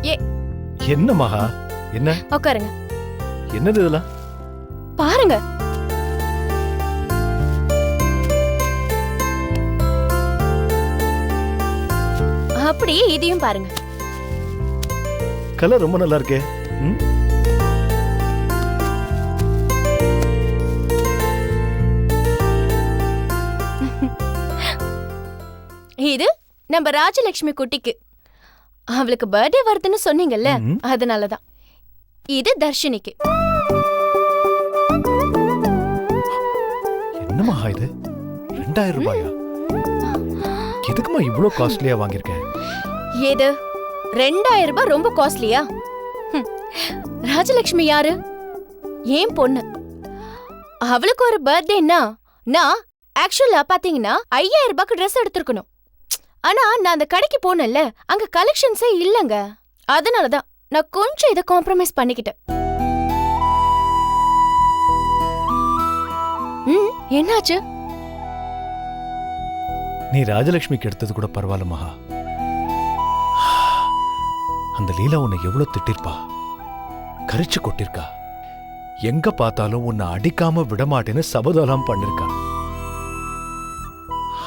ஏ என்ன மகா? என்ன? உட்காருங்க. என்னது இதெல்லாம்? பாருங்க. அப்படியே இதையும் பாருங்க. கலர் ரொம்ப நல்லா இருக்கே. இது நம்ம ராஜலட்சுமி குட்டிக்கு. அவளுக்கு பர்த்டே வருதுன்னு சொன்னீங்கல்ல, அதனாலதான். இது தர்ஷினிக்கு. என்னமா இது? 2000 ரூபாயா? எதுக்குமா இவ்ளோ காஸ்ட்லியா வாங்கிருக்கேன்? ஏது 2000 ரூபாய் ரொம்ப காஸ்ட்லியா? ராஜலட்சுமி யாரு? ஏன் பொண்ணு. அவளுக்கு ஒரு பர்த்டேன்னா நான் ஆக்சுவலா பாத்தீங்கன்னா 5000 ரூபாய்க்கு ட்ரெஸ் எடுத்திருக்கணும். ஆனா நான் அந்த கடைக்கு போனேன்ல, அங்க கலெக்ஷன்ஸே இல்லங்க. அதனாலதான் நான் கொஞ்சம் இதை காம்ப்ரமைஸ் பண்ணிக்கிட்டேன். என்னாச்சு? நீ ராஜலட்சுமிக்கு எடுத்தது கூட பரவாயில்ல மகா. அந்த லீலா உன்னை எவ்வளவு திட்டிருப்பா, கரிச்சு கொட்டிருக்கா. எங்க பார்த்தாலும் உன்னை அடிக்காம விடமாட்டேன்னு சபதம் பண்ணிருக்கா.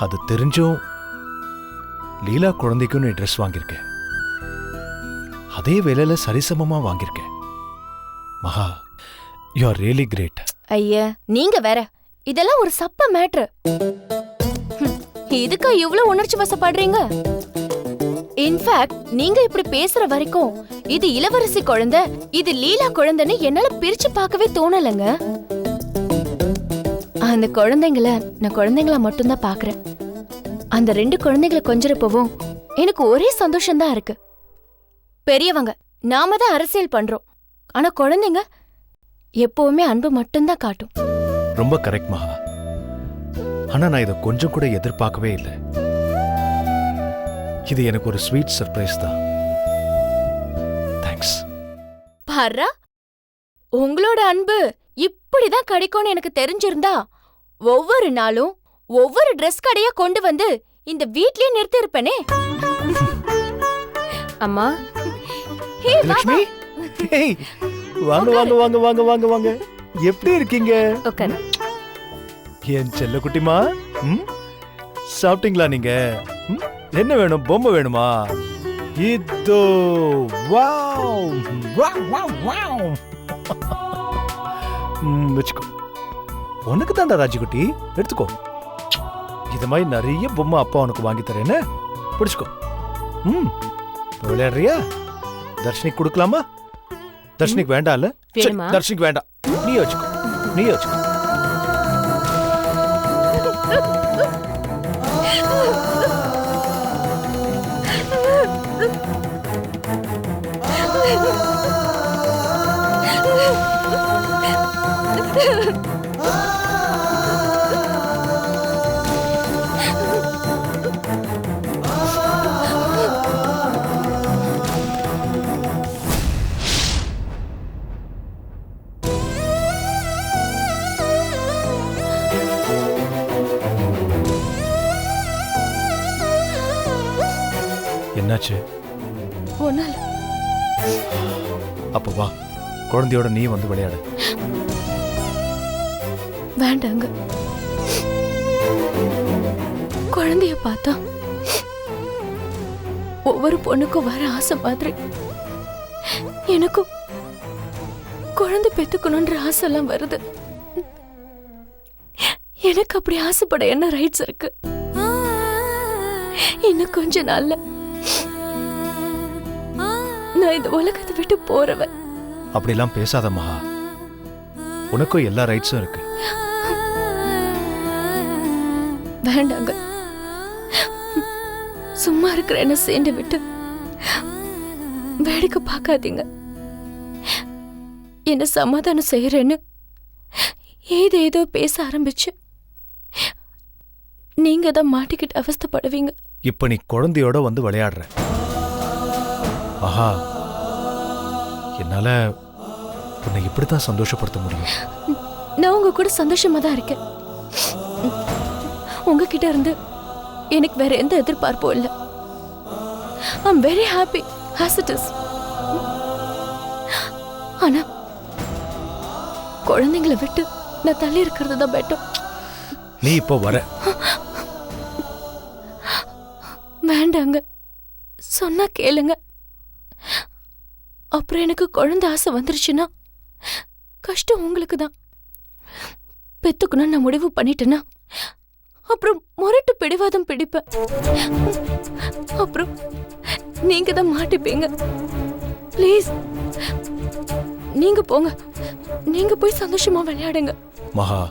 அது தெரிஞ்சும் லீலா குழந்தைக்கும் நீ ட்ரெஸ் வாங்கியிருக்க. அதே வேலையில சரிசமமா வாங்கியிருக்க. மகா, யூ ஆர் ரியலி கிரேட். ஐயா நீங்க வேற, இதெல்லாம் ஒரு சப்ப மேட்ரு. இதுக்கா இவ்வளவு உணர்ச்சி வசப்படுறீங்க? இன்ஃபேக்ட் நீங்க இப்படி பேசுற வரைக்கும் இது இளவரசி குழந்தை, இது லீலா குழந்தைன்னு என்னால பிரிச்சு பார்க்கவே தோணலங்க. அந்த குழந்தைங்கள நான் குழந்தைங்கள மட்டும்தான் பாக்குறேன். அந்த 2 குழந்தைகளை கொஞ்சிறப்பவும் எனக்கு ஒரே சந்தோஷம்தான் இருக்கு. பெரியவங்க நாம தான் அரசியல் பண்றோம், ஆனா குழந்தைங்க எப்பவுமே அன்பு மட்டும்தான் காட்டும். ரொம்ப கரெக்ட் மகா. ஆனா நான் இதை கொஞ்சம் கூட எதிர்பார்க்கவே இல்லை. இது எனக்கு ஒரு ஸ்வீட் சர்ப்ரைஸ் தான். தேங்க்ஸ். பாரா, உங்களோட அன்பு இப்படிதான் கிடைக்கும்னு எனக்கு தெரிஞ்சிருந்தா ஒவ்வொரு நாளும் ஒவ்வொரு ட்ரெஸ் கடையா கொண்டு வந்து இந்த வீட்லயே நிறுத்தி இருப்பேனே. அம்மா, ஹே லட்சுமி, ஹேய், வாங்க வாங்க வாங்க வாங்க வாங்க வாங்க. எப்படி இருக்கீங்க? உட்காரு. என் செல்ல குட்டிமா, சாப்பிட்டீங்களா நீங்க? என்ன வேணும்? பொம்மை வேணுமா? இதோ. Wow wow wow wow. வெச்சுக்கோ. உனக்கு தான்டா ராஜிக்குட்டி, எடுத்துக்கோ. இது மாதிரி நிறைய பொம்மை அப்பா உனக்கு வாங்கி தரேன்னு பிடிச்சுக்கோ. விளையாடுறியா? தர்ஷினிக்கு கொடுக்கலாமா? தர்ஷினிக்கு வேண்டாம் இல்ல? தர்ஷினிக்கு வேண்டாம், நீ வச்சுக்கோ, நீ வச்சுக்கோ. என்னாச்சு? ஒண்ணால. அப்ப வா, குழந்தையோட நீ வந்து விளையாடு. வேண்டாங்க. குழந்தைய பார்த்தா ஒவ்வொரு பொண்ணுக்கும் வர ஆசை மாதிரி எனக்கும் குழந்தை பெத்துக்கணும்ன்ற ஆசை எல்லாம் வருது. எனக்கு அப்படி ஆசைப்பட என்ன ரைட்ஸ் இருக்கு? இன்னும் கொஞ்ச நாள்ல நான் இந்த உலகத்தை விட்டு போறவன். அப்படிலாம் பேசாத மகா, உனக்கும் எல்லா ரைட்ஸும் இருக்கு. வேண்டாங்க. சும்மா இருக்கிற என்ன சேர்ந்து விட்டு வேடிக்கை பார்க்காதீங்க. என்ன சமாதானம் செய்யறேன்னு ஏதேதோ பேச ஆரம்பிச்சு நீங்க தான் மாட்டிக்கிட்டு அவஸ்தைப்படுவீங்க. இப்ப நீ குழந்தையோட வந்து விளையாடுற. ஆஹா, என்னால உன்னை இப்படித்தான் சந்தோஷப்படுத்த முடியும். நான் உங்க கூட சந்தோஷமா தான் இருக்கேன். உங்ககிட்ட இருந்து எனக்கு வேற எந்த எதிர்பார்ப்பும் இல்லை. I am very happy as it is. ஆனா குழந்தைங்களை விட்டு நான் தள்ளி இருக்கிறது தான் பெட்டர். நீ இப்போ வர. வேண்டாங்க, சொன்னா கேளுங்க. அப்புறம் எனக்கு குழந்தை ஆசை வந்துருச்சுன்னா கஷ்டம் உங்களுக்கு தான். பெத்துக்கணும் நான் முடிவு பண்ணிட்டேன்னா அப்புறம் முரட்டு பிடிவாதம் பிடிப்பேன். அப்புறம் நீங்க தான் மாட்டிப்பீங்க. ப்ளீஸ் நீங்க போங்க, நீங்க போய் சந்தோஷமா விளையாடுங்க. மகா,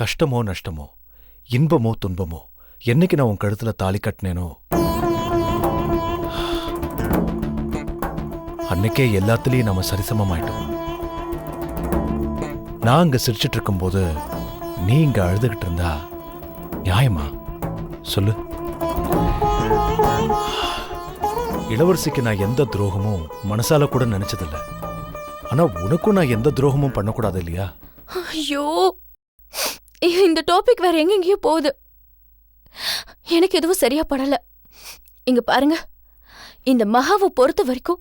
கஷ்டமோ நஷ்டமோ இன்பமோ துன்பமோ என்னைக்கு நான் உன் கழுத்துல தாலி கட்டினேனோ அன்னைக்கே எல்லாத்துலயும் நாம சரிசமமாயிட்டோம். நான் அங்க சிரிச்சிட்டு இருக்கும்போது நீ இங்க அழுதுகிட்டு இருந்தா நியாயமா சொல்லு? இளவரசிக்கு நான் எந்த துரோகமும் மனசால கூட நினைச்சதில்ல. ஆனா உனக்கும் நான் எந்த துரோகமும் பண்ணக்கூடாது இல்லையா? ஐயோ, இந்த டாபிக் வேற எங்கெங்கயோ போகுது. எனக்கு எதுவும் சரியா படல. இங்க பாருங்க, இந்த மகாவை பொறுத்த வரைக்கும்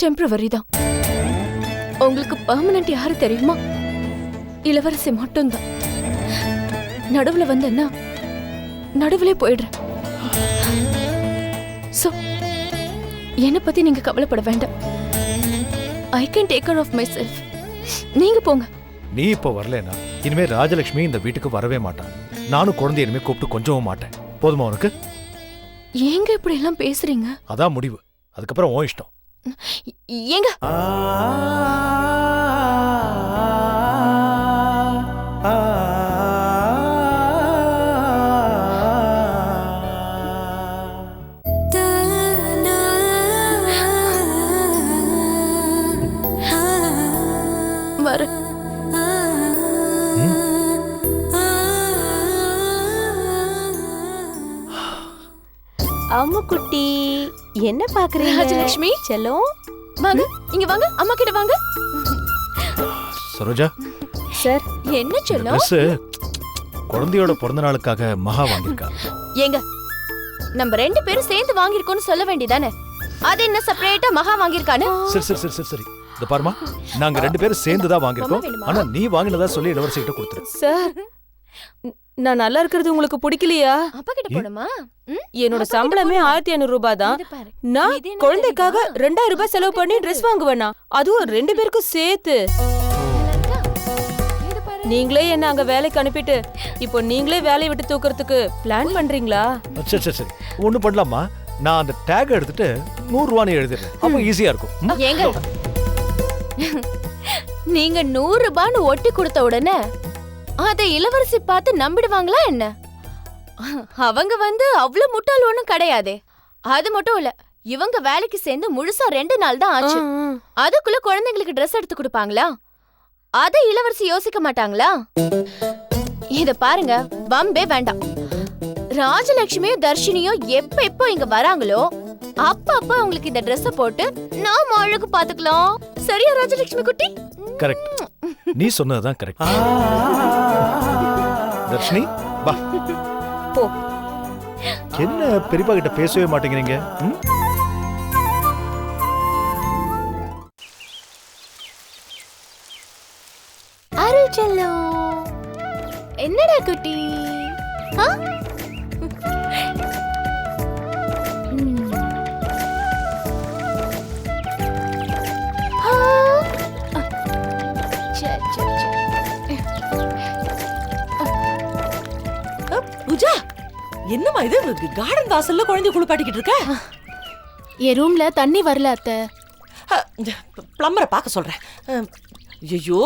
டெம்பரவரி தான். உங்களுக்கு பெர்மனன்ட் யாரு தெரியுமா? இளவரசி மட்டும்தான். நடுவுல வந்தேன்னா நடுவுலே போயிடுறேன். சோ என்ன பத்தி நீங்க கவலைப்பட வேண்டாம். I can take care of myself. நீங்க போங்க. நீ இப்போ வரலனா இனிமே ராஜலட்சுமி இந்த வீட்டுக்கு வரவே மாட்டான். நானும் குழந்தைய இனிமே கூப்பிட்டு கொஞ்சவும் மாட்டேன். போதுமா உனக்கு? ஏங்க இப்படி எல்லாம் பேசுறீங்க? அதான் முடிவு. அதுக்கப்புறம் உன் இஷ்டம். ஏங்க வர அம்மு குட்டி என்ன பாக்குறீங்க? ராஜலட்சுமி செல்லம் வாங்க, இங்க வாங்க, அம்மா கிட்ட வாங்க. சரோஜா சார், என்ன செல்லம்? Dress குழந்தையோட பிறந்த நாளுக்காக மகா வாங்கியிருக்கா. ஏங்க நம்ம ரெண்டு பேரும் சேர்ந்து வாங்கிருக்கோம்னு சொல்ல வேண்டியதானே? அது என்ன செப்பரேட்டா மகா வாங்கிருக்கானே? சரி சரி சரி சரி சரி. இந்த பாருமா, நாங்க ரெண்டு பேரும் சேர்ந்து தான் வாங்கியிருக்கோம். ஆனா நீ வாங்கினதா சொல்லி இளவரசி கிட்ட கொடுத்துரு. சார், நான் நல்லா இருக்கிறது உங்களுக்கு பிடிக்கலையா? அப்பா கிட்ட போணுமா? என்னோட சம்பளமே 1500 ரூபாய் தான். நான் குழந்தைக்காக 2000 ரூபாய் செலவு பண்ணி ட்ரெஸ் வாங்குவேனா? அதுவும் ரெண்டு பேருக்கும் சேர்த்து. நீங்களே என்ன அங்க வேலைக்கு அனுப்பிட்டு இப்போ நீங்களே வேலையை விட்டு தூக்குறதுக்கு பிளான் பண்றீங்களா? சரி சரி சரி, ஒண்ணு பண்ணலாமா? நான் அந்த டேக் எடுத்துட்டு 100 ரூபாய் எழுதிடுறேன். அப்ப ஈஸியா இருக்கும். ஏங்க நீங்க 100 ரூபான்னு ஒட்டி கொடுத்த உடனே அத இளவரசி பார்த்து நம்பிடுவாங்களா என்ன? அவங்க அவ்வளவு முட்டாள் ஒண்ணும் கிடையாதே. அது மட்டும் இல்ல, இவங்க வேலைக்கு சேர்ந்து முழுசா 2 நாள் தான் ஆச்சு. அதுக்குள்ள குழந்தைங்களுக்கு ட்ரெஸ் எடுத்து கொடுப்பாங்களா? அத இளவரசி யோசிக்க மாட்டாங்களா? இத பாருங்க, வம்பே வேண்டாம். ராஜலட்சுமியும் தர்ஷினியும் எப்ப இங்க வராங்களோ அப்ப உங்களுக்கு இந்த ட்ரெஸ் போட்டு நாம அழகு பாத்துக்கலாம். சரியா ராஜலட்சுமி குட்டி? கரெக்ட். நீ சொன்னதுதான் கரெக்ட். தர்ஷினி வா. போ. என்ன பெரியப்பா கிட்ட பேசவே மாட்டேங்கிறீங்க? அருள் செல்லம், என்னடா குட்டி? பூஜா, என்னம்மா இது? கார்டன் வாசல்ல குழந்தை குளிப்பாட்டிக்கிட்டு இருக்க? என் ரூம்ல தண்ணி வரல அத்தை. பிளம்பரை பார்க்க சொல்றேன். ஐயோ,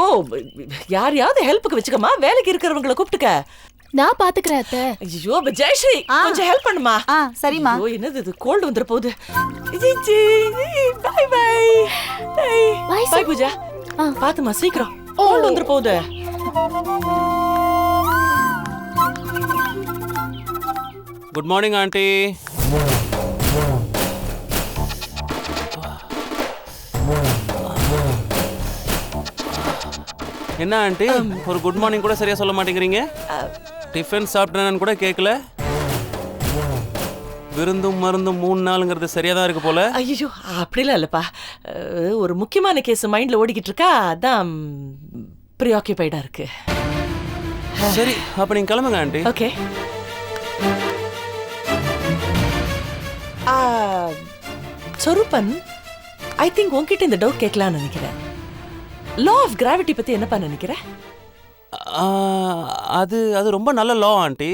யாரையாவது ஹெல்ப்புக்கு வச்சுக்கமா, வேலைக்கு இருக்கிறவங்களை கூப்பிட்டுக்க. நான் பாத்துக்கிறேன் அத்தை. ஐயோ ஜெயஸ்ரீ, கொஞ்சம் ஹெல்ப் பண்ணுமா? சரிம்மா. ஐயோ, என்னது இது? கோல்டு வந்துற போகுது. Bye bye bye Pooja. பாத்துமா, சீக்கிரம் கோல்டு வந்துற போகுது. Good morning aunty. என்ன ஆண்டி, ஒரு குட் மார்னிங் கூட சரியா சொல்ல மாட்டேங்கிறீங்க? டிஃபன் சாப்பிட்டேன்னு கூட கேட்கல. விருந்தும் மருந்தும் 3 நாளுங்கிறது சரியா தான் இருக்கு போல. ஐயோ அப்படிலாம் இல்லப்பா. ஒரு முக்கியமான கேஸ் மைண்ட்ல ஓடிக்கிட்டு இருக்கா, அதான் ப்ரீஆக்கியபைடா இருக்கு. சரி அப்ப நீங்க கிளம்புங்க aunty. Okay. Sorupan, I think உன்கிட்ட இந்த டவுட் கேட்கலாம்னு நினைக்கிறேன். லா ஆஃப் கிராவிட்டி பத்தி என்னப்பா நினைக்கிற? அது அது ரொம்ப நல்ல லா ஆண்டி.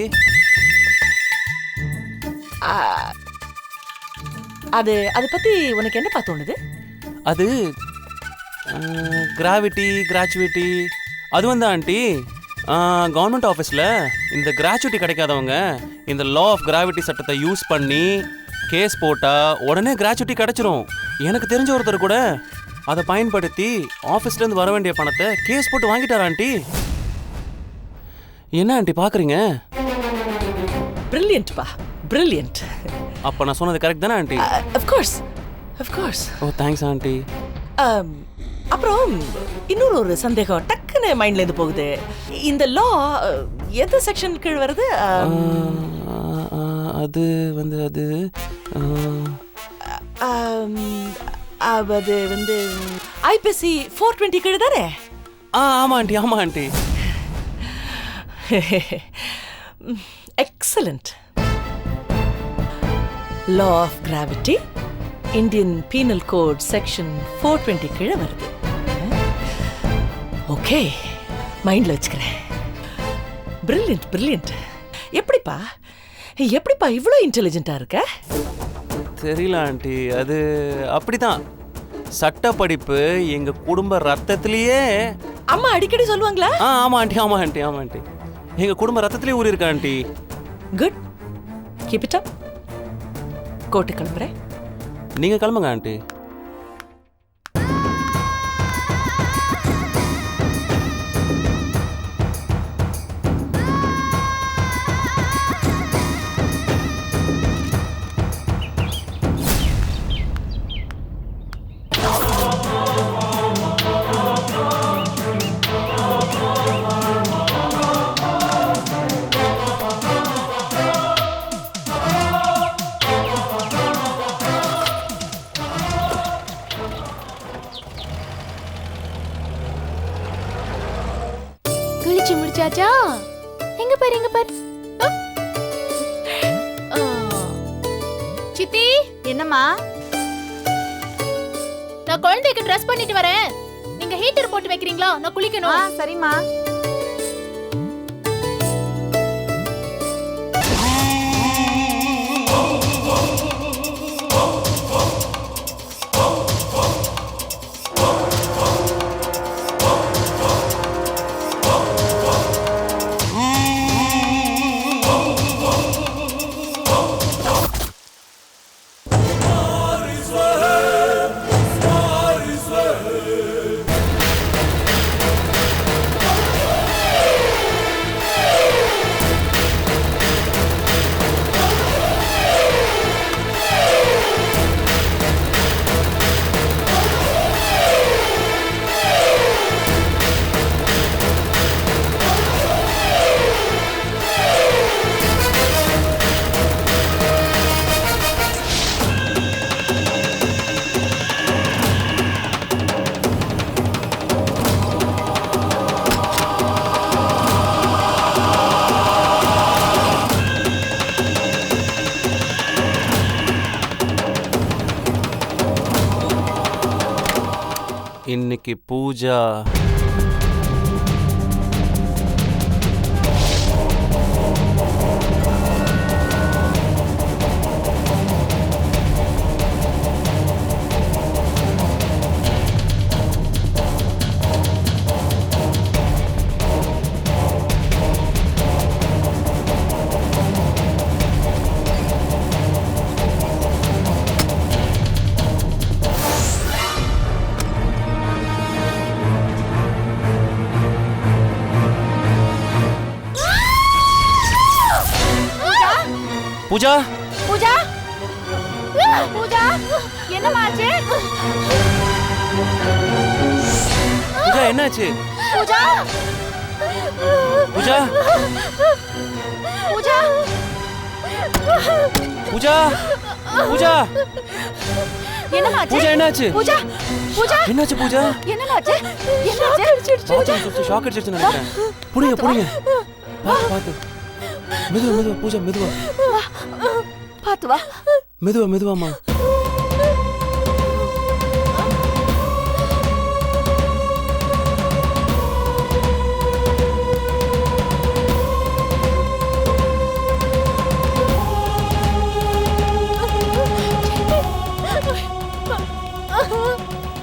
அது அது பத்தி உனக்கு என்னப்பா தோணுது? அது கிராவிட்டி கிராச்சுவிட்டி அது வந்து ஆண்டி கவர்மெண்ட் ஆஃபீஸில் இந்த கிராச்சுவிட்டி கிடைக்காதவங்க இந்த லா ஆஃப் கிராவிட்டி சட்டத்தை யூஸ் பண்ணி கேஸ் போட்டால் உடனே கிராச்சுவிட்டி கிடைச்சிரும். எனக்கு தெரிஞ்ச ஒருத்தர் கூட அதை பயன்படுத்தி ஆஃபீஸ்லேருந்து வர வேண்டிய பணத்தை கேஸ் போட்டு வாங்கிட்டார் ஆண்டி. என்ன ஆண்டி பார்க்குறீங்க? பிரில்லியன்ட்பா, பிரில்லியன்ட். அப்போ நான் சொன்னது கரெக்ட் தானே aunty? Of course, of course. Oh thanks aunty. அப்புறம் இன்னொரு ஒரு சந்தேகம் டக்குன்னு மைண்ட்ல இருந்து போகுது. இந்த லா எந்த செக்ஷன் கீழ் வருது? அது வந்து அது அது வந்து ஐபிசி 420 கீழ் தானே? ஆமா ஆண்டி, ஆமா aunty. Excellent. Law of gravity Indian Penal Code section 420 கீழே வருது. ஓகே, மைண்ட்ல வச்சுக்கிறேன். Brilliant, brilliant. எப்படிப்பா எப்படிப்பா இவ்வளோ இன்டெலிஜென்ட்டா இருக்க? தெரியல ஆண்டி, அது அப்படிதான். சட்ட படிப்பு எங்க குடும்ப ரத்தத்திலேயே. அம்மா அடிக்கடி சொல்லுவாங்களா? ஆமா ஆண்டி, ஆமா ஆண்டி, ஆமா ஆண்டி. எங்க குடும்ப ரத்தத்திலேயே ஊறி இருக்கா aunty. Good, keep it up. Court கிளம்புறேன். நீங்க கிளம்புங்க ஆண்டி. குளிச்சு முடிச்சாச்சா? எங்க பாரு, எங்க பாரு. சித்தி, என்னம்மா? நான் குழந்தைக்கு ட்ரெஸ் பண்ணிட்டு வரேன். நீங்க ஹீட்டர் போட்டு வைக்கிறீங்களா? நான் குளிக்கணும். சரிம்மா. இன்னைக்கு பூஜா. பூஜா, பூஜா, பூஜா, என்னமாச்சு? பூஜா என்னாச்சு? பூஜா, பூஜா, பூஜா, பூஜா பூஜா என்னமாச்சு பூஜா என்னாச்சு பூஜா பூஜா என்னாச்சு பூஜா என்னமாச்சு என்னாச்சு பாத்து ஷாக் அடிச்சிருச்சு நினைக்கிறேன். புடிங்க புடிங்க பாத்து பாத்து மெதுவா மெதுவா பூஜா மெதுவா பாத்து வா மெதுவா மெதுவாமா.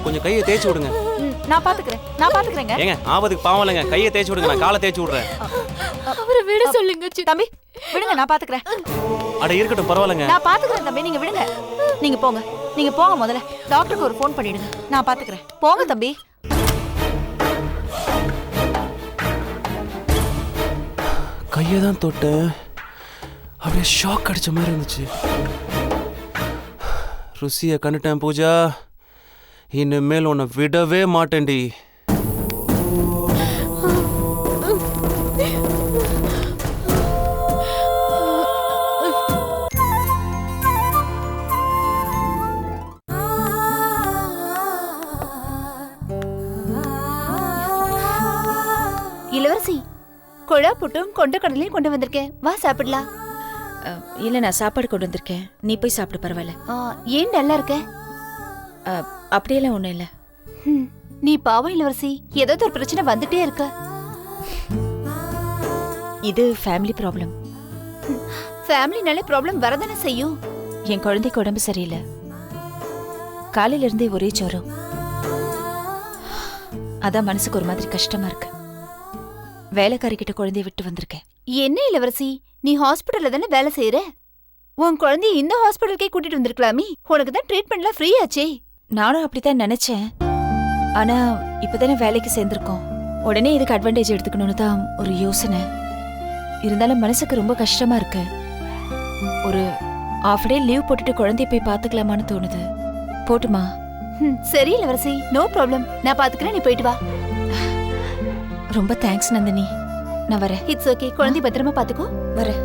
கொஞ்சம் கையை தேய்ச்சி விடுங்க. நான் பாத்துக்கிறேங்க. ஏங்க ஆபத்துக்கு பாவம் இல்லைங்க, கையை தேய்ச்சி விடுங்க, நான் காலை தேய்ச்சி விடுறேன். அவரை விட சொல்லுங்க தம்பி விடுங்க, நான் பாத்துக்கிறேன். அட இருக்கட்டும் பரவாயில்லைங்க. நான் பாத்துக்கிறேன் தம்பி, நீங்க விடுங்க. நீங்க போங்க முதல்ல டாக்டருக்கு ஒரு ஃபோன் பண்ணிடுங்க, நான் பாத்துக்கிறேன். போங்க தம்பி. கையை தான் தொட்டேன், அப்படியே ஷாக் அடிச்ச மாதிரி இருந்துச்சு. ருசியை கண்டுட்டேன் பூஜா, இனிமேல் உன்னை விடவே மாட்டேன்டி. இளவரசி, கொழா புட்டும் கொண்ட கடலையும் கொண்டு வந்திருக்கேன், வா சாப்பிடலாம். இல்ல நான் சாப்பாடு கொண்டு வந்திருக்கேன், நீ போய் சாப்பிடு பரவாயில்ல. ஏன் நல்லா இருக்க? அப்படியெல்லாம் ஒண்ணும் இல்ல. நீ பாவம் இளவரசி, ஏதாவது ஒரு பிரச்சனை வந்துட்டே இருக்க. இது ஃபேமிலி ப்ராப்ளம். ஃபேமிலினாலே ப்ராப்ளம் வரதானே செய்யும். என் குழந்தைக்கு உடம்பு சரியில்லை, காலையில இருந்தே ஒரே ஜுரம். அதான் மனசுக்கு ஒரு மாதிரி கஷ்டமா இருக்கு. வேலைக்காரிக்கிட்ட குழந்தைய விட்டு வந்திருக்கேன். என்ன இளவரசி, நீ ஹாஸ்பிட்டல்ல தானே வேலை செய்யற? உன் குழந்தைய இந்த ஹாஸ்பிட்டலுக்கே கூட்டிட்டு வந்திருக்கலாமே, உனக்கு தான் ட்ரீட்மெண்ட்லாம் ஃப்ரீ ஆச்சே. நானும் அப்படித்தான் நினைச்சேன், ஆனா இப்பதானே வேலைக்கு சேர்ந்திருக்கோம், உடனே இதுக்கு அட்வான்டேஜ் எடுத்துக்கணும்னு தான் ஒரு யோசனை. இருந்தாலும் மனசுக்கு ரொம்ப கஷ்டமா இருக்கு. ஒரு half டே லீவ் போட்டுட்டு குழந்தைய போய் பாத்துக்கலாமான்னு தோணுது. போட்டுமா? சரி இளவரசி, நோ ப்ராப்ளம், நான் பாத்துக்கிறேன், நீ போயிட்டு வா. ரொம்ப தேங்க்ஸ் நந்தினி, நான் வரேன். இட்ஸ் ஓகே, குழந்தை பத்திரமா பாத்துக்கோ. வரேன்.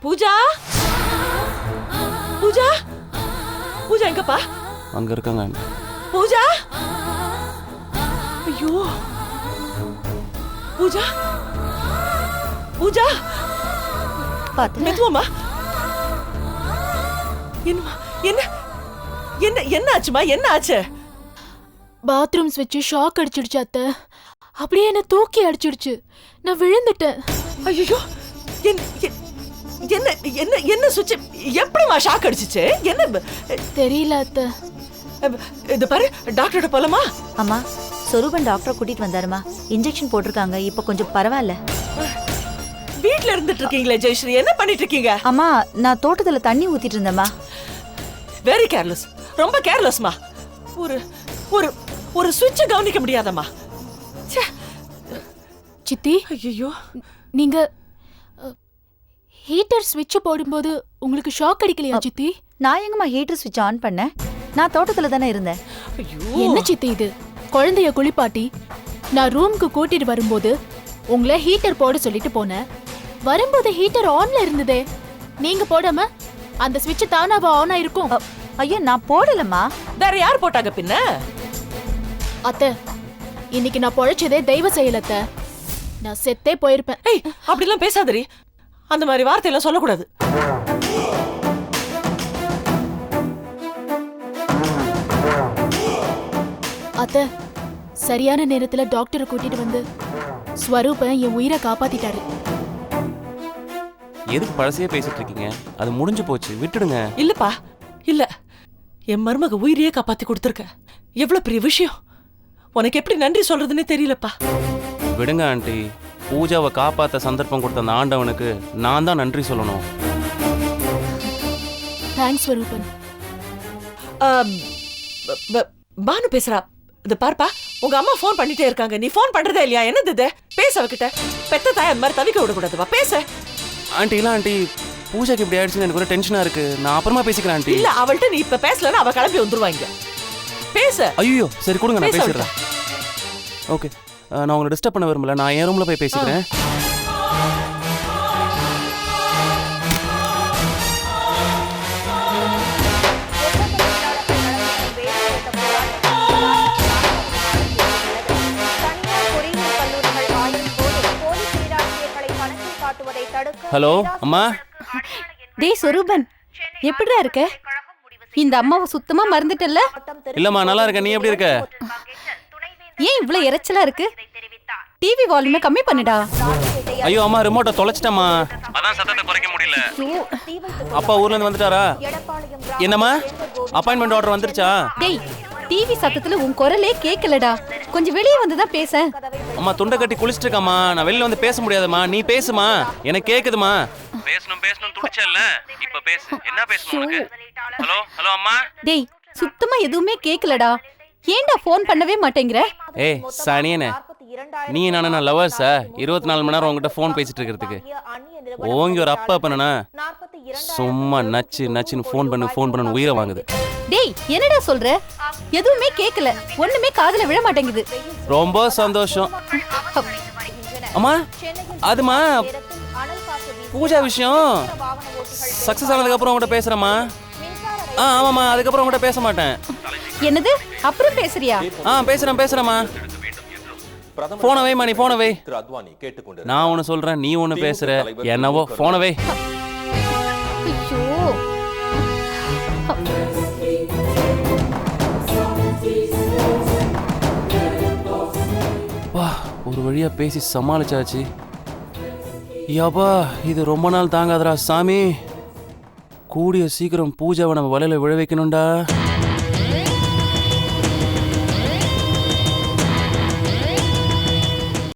பூஜா பூஜா பூஜா எங்கப்பா? அங்க இருக்காங்க. பூஜா, ஐயோ பூஜா பூஜா பாத்து மெதுவாமா. என்னமா என்ன என்ன என்ன ஆச்சுமா, என்ன ஆச்சு? பாத்ரூம் ஸ்விட்ச் ஷாக் அடிச்சிடுச்சு அத்தை, அப்படியே என்ன தூக்கி அடிச்சிடுச்சு, நான் விழுந்துட்டேன். ஐயோ என்ன என்ன என்ன சுவிட்ச் எப்படிமா ஷாக் அடிச்சிச்சு? என்ன தெரியல அத்தை. இது பாரு, டாக்டர்கிட்ட போலாமா? அம்மா, சொரூபன் டாக்டர் கூட்டிட்டு வந்தாருமா, இன்ஜெக்ஷன் போட்டிருக்காங்க, இப்ப கொஞ்சம் பரவாயில்ல. வீட்ல இருந்துட்டு இருக்கீங்களே ஜெயஸ்ரீ, என்ன பண்ணிட்டு இருக்கீங்க? அம்மா, நான் தோட்டத்துல தண்ணி ஊத்திட்டு இருந்தேம்மா. வெரி கேர்லெஸ், ரொம்ப கேர்லெஸ்மா. ஒரு ஒரு ஒரு சுவிட்சை கவனிக்க முடியாதம்மா. சித்தி, ஐயோ, நீங்க ஹீட்டர் ஸ்விட்ச் போடும்போது உங்களுக்கு ஷாக் அடிக்கலையா சித்தி? நான் எங்கம்மா ஹீட்டர் ஸ்விட்ச் ஆன் பண்ணேன், நான் தோட்டத்துல தானே இருந்தேன். என்ன சித்தி இது? குழந்தைய குளிப்பாட்டி நான் ரூமுக்கு கூட்டிட்டு வரும்போது உங்களை ஹீட்டர் போட சொல்லிட்டு போனேன், வரும்போது ஹீட்டர் ஆன்ல இருந்ததே, நீங்க போடாம அந்த ஸ்விட்ச் தானாவா ஆன் ஆயிருக்கும்? ஐயோ, நான் போடலம்மா. வேற யார் போட்டாங்க பின்ன? அத்தை, இன்னைக்கு நான் பொழைச்சதே தெய்வ செயலத்தை, நான் செத்தே போயிருப்பேன். ஏய், அப்படிலாம் பேசாதரி, அந்த மாதிரி வார்த்தையெல்லாம் சொல்லக்கூடாது. அத்தை, சரியான நேரத்துல டாக்டரை கூட்டிட்டு வந்து ஸ்வரூபன் என் உயிரை காப்பாத்திட்டாரு. எதுக்கு பழசையே பேசிட்டு இருக்கீங்க? அது முடிஞ்சு போச்சு, விட்டுடுங்க. இல்லப்பா, இல்ல, என் மருமக உயிரையே காப்பாத்தி கொடுத்துருக்க, எவ்வளவு பெரிய விஷயம். உனக்கு எப்படி நன்றி சொல்றதுன்னே தெரியலப்பா. விடுங்க ஆண்டி, பூஜாவை காப்பாத்த சந்தர்ப்பம் கொடுத்த அந்த ஆண்டவனுக்கு நான் தான் நன்றி சொல்லணும். தேங்க்ஸ் ஸ்வரூபன். பானு பேசுறா. இது பார்ப்பா, உங்க அம்மா ஃபோன் பண்ணிட்டே இருக்காங்க, நீ ஃபோன் பண்றதே இல்லையா? என்னது இது? பேச அவகிட்ட. பெத்த தாய் அந்த மாதிரி தவிக்க விடக்கூடாதுவா, பேச. ஆண்டி இல்ல ஆண்டி, பூஜாக்கு இப்படி ஆயிடுச்சுன்னு எனக்கு ஒரு டென்ஷனா இருக்கு. நான் அப்புறமா பேசிக்கிறேன் ஆண்டி. இல்ல, அவள்கிட்ட நீ இப்ப பேசலன்னா அவ கிளம்பி வந்துருவாங்க. பேச. ஐயோ சரி கொடுங்க, நான் பேசிடுறேன். ஓகே, நான் உங்களை டிஸ்டர்ப் பண்ண விரும்பல, நான் என் ரூம்ல போய் பேசிக்கிறேன். ஹலோ அம்மா. டேய் சொரூபன், எப்படிடா இருக்க? இந்த அம்மாவை சுத்தமா மறந்துட்டல்ல? இல்லம்மா நல்லா இருக்க, நீ எப்படி இருக்க? ஏன் இவ்ளோ இறைச்சலா இருக்கு? டிவி வால்யூமை கம்மி பண்ணுடா. ஐயோ அம்மா, ரிமோட்டை தொலைச்சிட்டம்மா, அதான் சத்தத்தை குறைக்க முடியல. அப்பா ஊர்ல இருந்து வந்துட்டாரா? என்னம்மா, அப்பாயின்மெண்ட் ஆர்டர் வந்துருச்சா? டேய், டிவி சத்தத்துல உன் குரலே கேக்கலடா, கொஞ்சம் வெளியே வந்து தான் பேச. அம்மா துண்டை கட்டி குளிச்சிட்டு இருக்காமா, நான் வெளியில வந்து பேச முடியாதுமா, நீ பேசுமா, எனக்கு கேக்குதுமா. பேசணும் துடிச்சல்ல, இப்ப பேசு, என்ன பேசணும் உனக்கு? ஹலோ ஹலோ அம்மா. டேய், சுத்தமா எதுவுமே கேக்கலடா, ஏன்டா ஃபோன் பண்ணவே மாட்டேங்கிற? ஏய் சனியனே, நீ நான் லவர்ஸா? 24 மணி நேரம் உங்ககிட்ட ஃபோன் பேசிட்டு இருக்கிறதுக்கு ஓங்கி ஒரு அப்பா பண்ணனா சும்மா நச்சுன்னு ஃபோன் பண்ணு உயிரை வாங்குது. டேய் என்னடா சொல்ற? எதுவுமே கேக்கல, ஒண்ணுமே காதுல விழ மாட்டேங்குது. ரொம்ப சந்தோஷம். அம்மா அதுமா பூஜா விஷயம் சக்சஸ் ஆனதுக்கு அப்புறம் உங்ககிட்ட பேசுறேம்மா. ஆமாம்மா, அதுக்கப்புறம் உங்ககிட்ட பேச மாட்டேன். என்னது, அப்புறம் பேசுறியா? பேசுறேம்மா. போன வைமா, நீ போன வை. நான் ஒன்னு சொல்றேன், நீ ஒன்னு பேசுற, என்னவோ போன வை. ஒரு வழியா பேசி சமாளிச்சாச்சு. யப்பா, இது ரொம்ப நாள் தாங்காதரா சாமி. கூடிய சீக்கிரம் பூஜாவை நம்ம வலையில விழ வைக்கணும்டா.